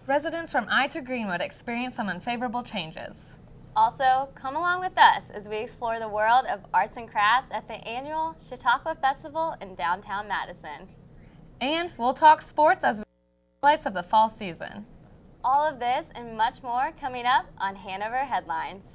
residents from I to Greenwood experience some unfavorable changes. Also, come along with us as we explore the world of arts and crafts at the annual Chautauqua Festival in downtown Madison. And we'll talk sports as we highlights of the fall season. All of this and much more coming up on Hanover Headlines.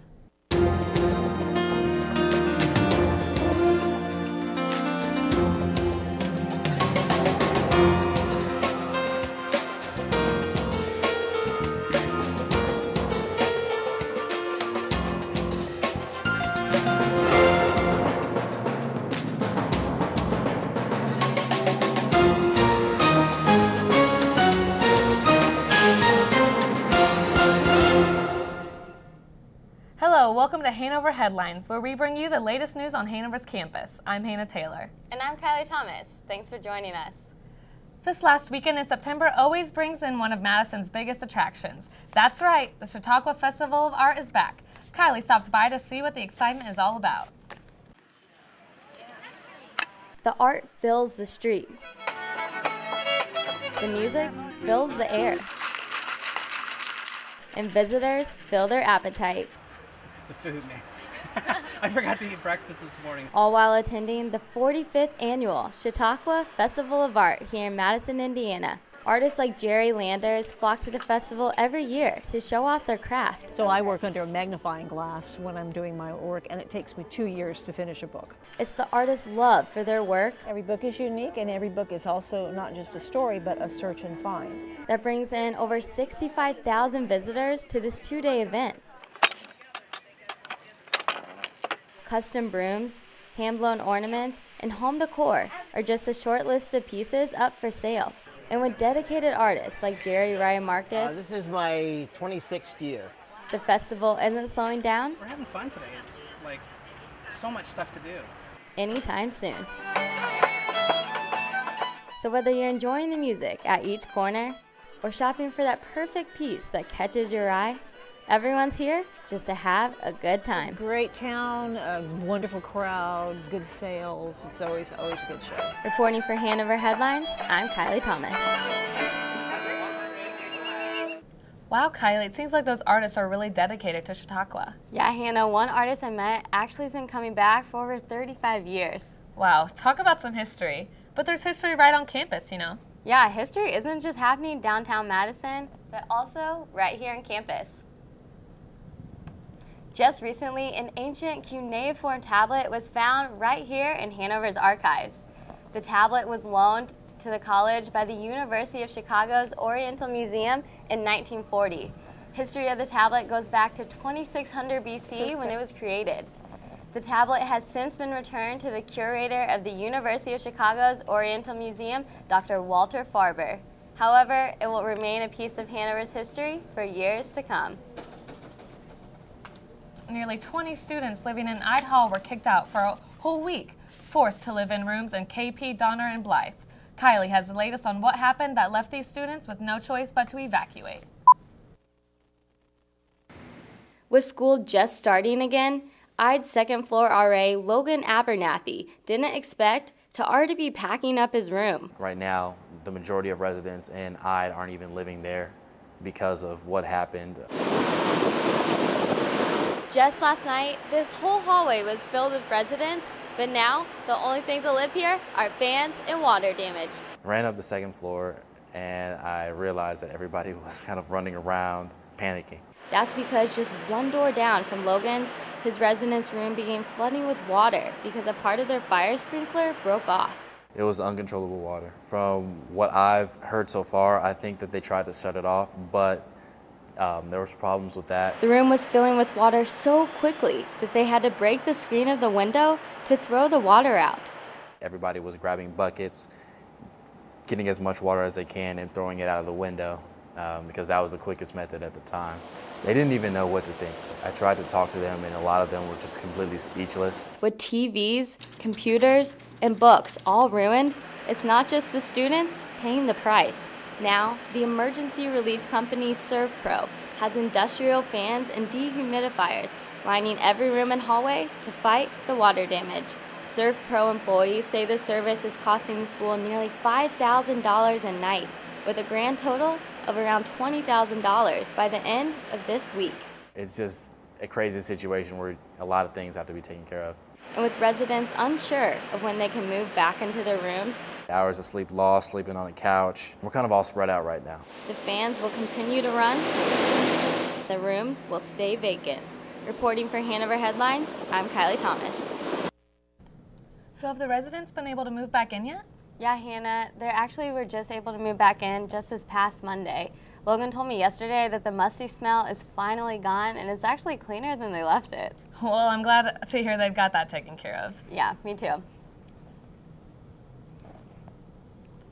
Hello, welcome to Hanover Headlines, where we bring you the latest news on Hanover's campus. I'm Hannah Taylor. And I'm Kylie Thomas. Thanks for joining us. This last weekend in September always brings in one of Madison's biggest attractions. That's right, the Chautauqua Festival of Art is back. Kylie stopped by to see what the excitement is all about. The art fills the street. The music fills the air. And visitors fill their appetite. The food, man. I forgot to eat breakfast this morning. All while attending the 45th annual Chautauqua Festival of Art here in Madison, Indiana. Artists like Jerry Landers flock to the festival every year to show off their craft. So I work under a magnifying glass when I'm doing my work, and it takes me 2 years to finish a book. It's the artists' love for their work. Every book is unique, and every book is also not just a story, but a search and find. That brings in over 65,000 visitors to this 2-day event. Custom brooms, hand-blown ornaments, and home decor are just a short list of pieces up for sale. And with dedicated artists like Jerry Ryan Marcus, this is my 26th year. the festival isn't slowing down We're having fun today. It's like so much stuff to do. anytime soon. So whether you're enjoying the music at each corner or shopping for that perfect piece that catches your eye, everyone's here just to have a good time. Great town, a wonderful crowd, good sales. It's always a good show. Reporting for Hanover Headlines, I'm Kylie Thomas. Wow, Kylie, it seems like those artists are really dedicated to Chautauqua. Yeah, Hannah, one artist I met actually has been coming back for over 35 years. Wow, talk about some history. But there's history right on campus, you know. Yeah, history isn't just happening downtown Madison, but also right here on campus. Just recently, an ancient cuneiform tablet was found right here in Hanover's archives. The tablet was loaned to the college by the University of Chicago's Oriental Museum in 1940. History of the tablet goes back to 2600 BC when it was created. The tablet has since been returned to the curator of the University of Chicago's Oriental Museum, Dr. Walter Farber. However, it will remain a piece of Hanover's history for years to come. Nearly 20 students living in Ide Hall were kicked out for a whole week, forced to live in rooms in KP, Donner, and Blythe. Kylie has the latest on what happened that left these students with no choice but to evacuate. With school just starting again, Ide's second floor RA Logan Abernathy didn't expect to already be packing up his room. Right now, the majority of residents in Ide aren't even living there because of what happened. Just last night, this whole hallway was filled with residents, but now the only things that live here are fans and water damage. Ran up the second floor and I realized that everybody was kind of running around, panicking. That's because just one door down from Logan's, his residence room began flooding with water because a part of their fire sprinkler broke off. It was uncontrollable water. From what I've heard so far, I think that they tried to shut it off, but there was problems with that. The room was filling with water so quickly that they had to break the screen of the window to throw the water out. Everybody was grabbing buckets, getting as much water as they can and throwing it out of the window because that was the quickest method at the time. They didn't even know what to think. I tried to talk to them and a lot of them were just completely speechless. With TVs, computers, and books all ruined, it's not just the students paying the price. Now, the emergency relief company ServPro has industrial fans and dehumidifiers lining every room and hallway to fight the water damage. ServPro employees say the service is costing the school nearly $5,000 a night, with a grand total of around $20,000 by the end of this week. It's just a crazy situation where a lot of things have to be taken care of. And with residents unsure of when they can move back into their rooms, Hours of sleep lost, sleeping on the couch. We're kind of all spread out right now. the fans will continue to run. The rooms will stay vacant. Reporting for Hanover Headlines, I'm Kylie Thomas. So have the residents been able to move back in yet? Yeah, Hannah, they actually were just able to move back in just this past Monday. Logan told me yesterday that the musty smell is finally gone and it's actually cleaner than they left it. Well, I'm glad to hear they've got that taken care of. Yeah, me too.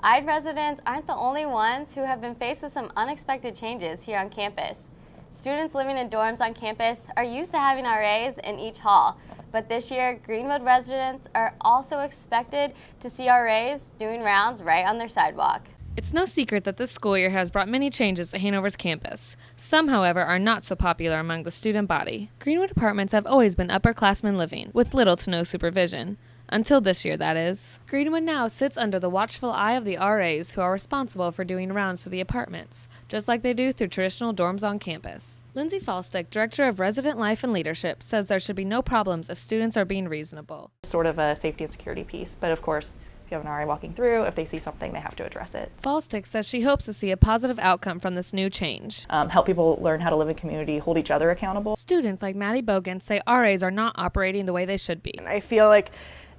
IDE residents aren't the only ones who have been faced with some unexpected changes here on campus. Students living in dorms on campus are used to having RAs in each hall, but this year, Greenwood residents are also expected to see RAs doing rounds right on their sidewalk. It's no secret that this school year has brought many changes to Hanover's campus. Some, however, are not so popular among the student body. Greenwood apartments have always been upperclassmen living, with little to no supervision. Until this year, that is. Greenwood now sits under the watchful eye of the RAs who are responsible for doing rounds through the apartments, just like they do through traditional dorms on campus. Lindsay Falstick, Director of Resident Life and Leadership, says there should be no problems if students are being reasonable. Sort of a safety and security piece, but of course, if you have an RA walking through, if they see something, they have to address it. Falstick says she hopes to see a positive outcome from this new change. Help people learn how to live in community, hold each other accountable. Students like Maddie Bogan say RAs are not operating the way they should be. I feel like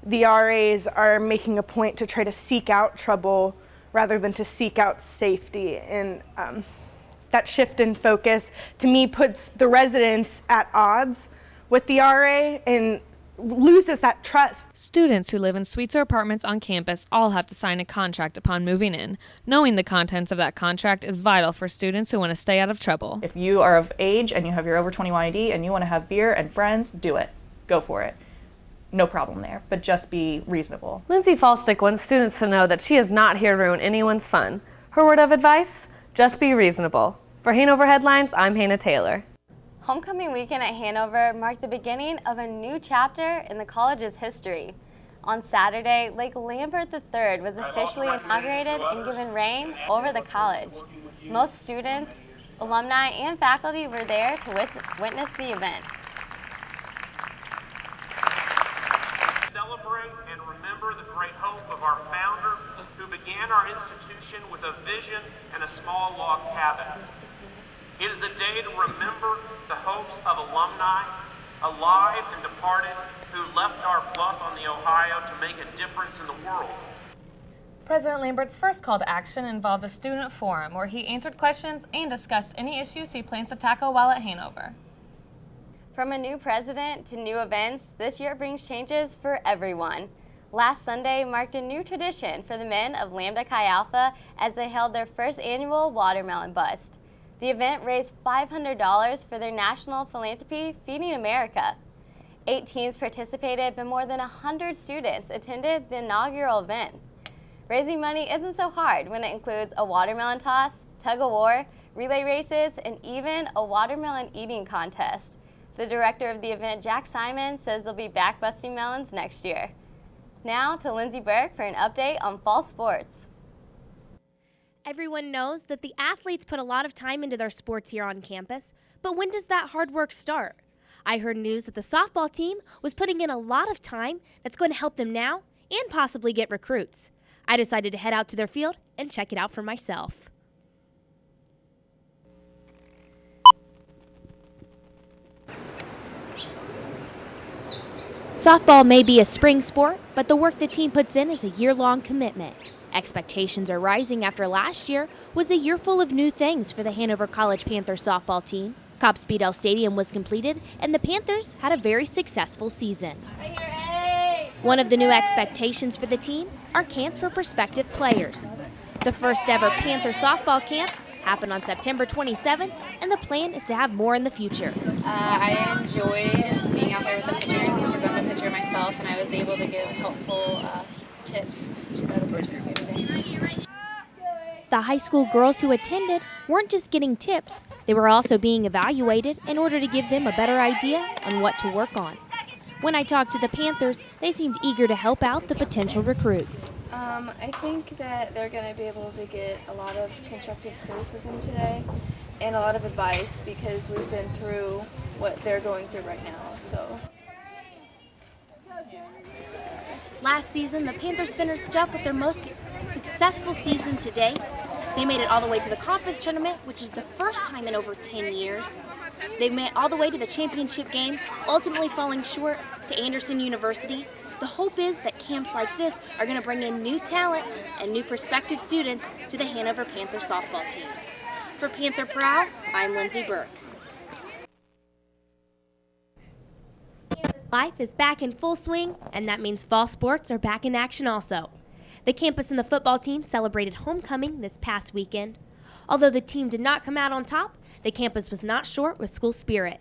the RAs are making a point to try to seek out trouble rather than to seek out safety. And that shift in focus, to me, puts the residents at odds with the RA and loses that trust. Students who live in suites or apartments on campus all have to sign a contract upon moving in. Knowing the contents of that contract is vital for students who want to stay out of trouble. If you are of age and you have your over 21 ID and you want to have beer and friends, do it. Go for it. No problem there, but just be reasonable. Lindsay Falstick wants students to know that she is not here to ruin anyone's fun. Her word of advice? Just be reasonable. For Hanover Headlines, I'm Hannah Taylor. Homecoming weekend at Hanover marked the beginning of a new chapter in the college's history. On Saturday, Lake Lambert III was officially inaugurated and given reign over the college. Most students, alumni, and faculty were there to witness the event. Celebrate and remember the great hope of our founder, who began our institution with a vision and a small log cabin. It is a day to remember the hopes of alumni, alive and departed, who left our bluff on the Ohio to make a difference in the world. President Lambert's first call to action involved a student forum where he answered questions and discussed any issues he plans to tackle while at Hanover. From a new president to new events, this year brings changes for everyone. Last Sunday marked a new tradition for the men of Lambda Chi Alpha as they held their first annual watermelon bust. The event raised $500 for their national philanthropy, Feeding America. 8 teams participated, but more than 100 students attended the inaugural event. Raising money isn't so hard when it includes a watermelon toss, tug-of-war, relay races, and even a watermelon eating contest. The director of the event, Jack Simon, says they'll be back busting melons next year. Now to Lindsay Burke for an update on fall sports. Everyone knows that the athletes put a lot of time into their sports here on campus, but when does that hard work start? I heard news that the softball team was putting in a lot of time that's going to help them now and possibly get recruits. I decided to head out to their field and check it out for myself. Softball may be a spring sport, but the work the team puts in is a year-long commitment. Expectations are rising after last year was a year full of new things for the Hanover College Panthers softball team. Cobb Speedell Stadium was completed, and the Panthers had a very successful season. One of the new expectations for the team are camps for prospective players. The first ever Panther softball camp happened on September 27th, and the plan is to have more in the future. I enjoyed being out there with the pitchers because I'm a pitcher myself, and I was able to give helpful tips to the other pitchers here today. The high school girls who attended weren't just getting tips, they were also being evaluated in order to give them a better idea on what to work on. When I talked to the Panthers, they seemed eager to help out the potential recruits. I think that they're going to be able to get a lot of constructive criticism today and a lot of advice because we've been through what they're going through right now. So. Last season, the Panthers finished up with their most successful season to date. They made it all the way to the conference tournament, which is the first time in over 10 years. They made it all the way to the championship game, ultimately falling short to Anderson University. The hope is that camps like this are going to bring in new talent and new prospective students to the Hanover Panther softball team. For Panther Proud, I'm Lindsay Burke. Life is back in full swing, and that means fall sports are back in action also. The campus and the football team celebrated homecoming this past weekend. Although the team did not come out on top, the campus was not short with school spirit.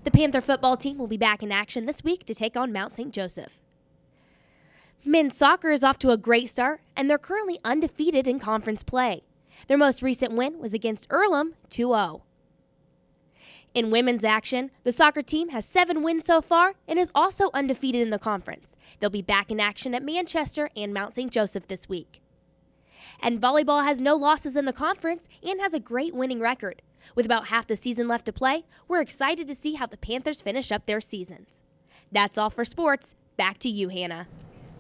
The Panther football team will be back in action this week to take on Mount St. Joseph. Men's soccer is off to a great start, and they're currently undefeated in conference play. Their most recent win was against Earlham, 2-0. In women's action, the soccer team has 7 wins so far and is also undefeated in the conference. They'll be back in action at Manchester and Mount St. Joseph this week. And volleyball has no losses in the conference and has a great winning record. With about half the season left to play, we're excited to see how the Panthers finish up their seasons. That's all for sports. Back to you, Hannah.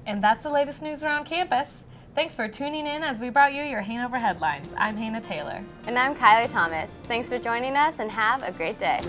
And that's the latest news around campus. Thanks for tuning in as we brought you your Hanover headlines. I'm Hannah Taylor. And I'm Kylie Thomas. Thanks for joining us and have a great day.